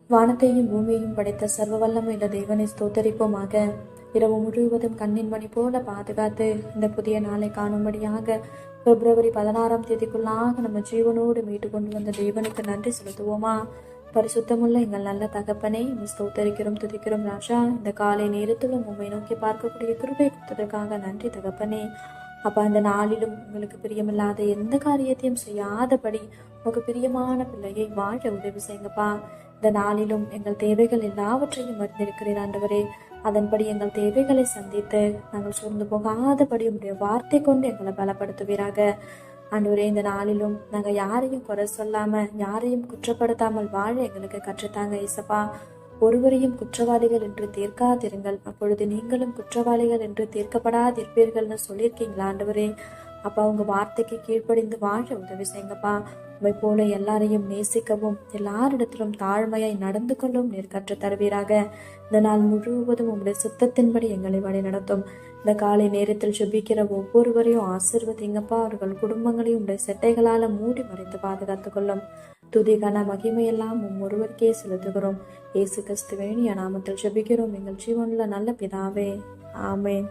வானத்தையும் பூமியையும் படைத்த சர்வ வல்லமையுள்ள தேவனை ஸ்தோத்தரிப்போமாக. இரவு முழுவதும் கண்ணின் மணி போல பாதுகாத்து இந்த புதிய நாளை காணும்படியாக பிப்ரவரி 16ஆம் தேதிக்குள்ளாக நம்ம ஜீவனோடு மீட்டு கொண்டு வந்த தேவனுக்கு நன்றி செலுத்துவோமா? பரிசுத்தமுள்ள எங்கள் நல்ல தகப்பனே, ஸ்தோத்தரிக்கிறோம், துதிக்கிறோம் ராஜா. இந்த காலை நேரத்திலும் உண்மை நோக்கி பார்க்கக்கூடிய கிருபை கொடுத்ததற்காக நன்றி தகப்பனே. அப்ப அந்த நாளிலும் உங்களுக்கு பிரியமில்லாத எந்த காரியத்தையும் செய்யாதபடி உங்களுக்கு பிரியமான பிள்ளையை வாழ உதவி செய்யுங்கப்பா. இந்த நாளிலும் எங்கள் தேவைகள் எல்லாவற்றையும் அறிந்திருக்கிறீர் ஆண்டவரே. அதன்படி எங்கள் தேவைகளை சந்தித்து நாங்கள் சோர்ந்து போகாதபடி உடைய வார்த்தை கொண்டு எங்களை பலப்படுத்துவீராக. ஆண்டவரே, இந்த நாளிலும் நாங்கள் யாரையும் குறை சொல்லாம யாரையும் குற்றப்படுத்தாமல் வாழ எங்களுக்கு கற்றுத்தாங்க இசப்பா. ஒருவரையும் குற்றவாளிகள் என்று தீர்க்காதிருங்கள், அப்பொழுது நீங்களும் குற்றவாளிகள் என்று தீர்க்கப்படாதிருப்பீர்கள்னு சொல்லியிருக்கீங்களா ஆண்டவரே. அப்பா, உங்க வார்த்தைக்கு கீழ்ப்படிந்து வாழ உதவி செய்யுங்கப்பா. உண்மை போல எல்லாரையும் நேசிக்கவும் எல்லாரிடத்திலும் தாழ்மையாய் நடந்து கொள்ளவும் நீர் கற்று தருவீராக. இந்த நாள் முழுவதும் உங்களுடைய சுத்தத்தின்படி எங்களை வழி நடத்தும். இந்த காலை நேரத்தில் ஜெபிக்கிற ஒவ்வொருவரையும் ஆசீர்வதிங்கப்பா. அவர்கள் குடும்பங்களையும் உடைய செட்டைகளால மூடி மறைத்து பாதுகாத்துக் கொள்ளும். துதிகான மகிமையெல்லாம் ஒருவருக்கே செலுத்துகிறோம். இயேசு கிறிஸ்துவின் நாமத்தில் ஜெபிக்கிறோம் எங்கள் ஜீவனுள்ள நல்ல பிதாவே, ஆமென்.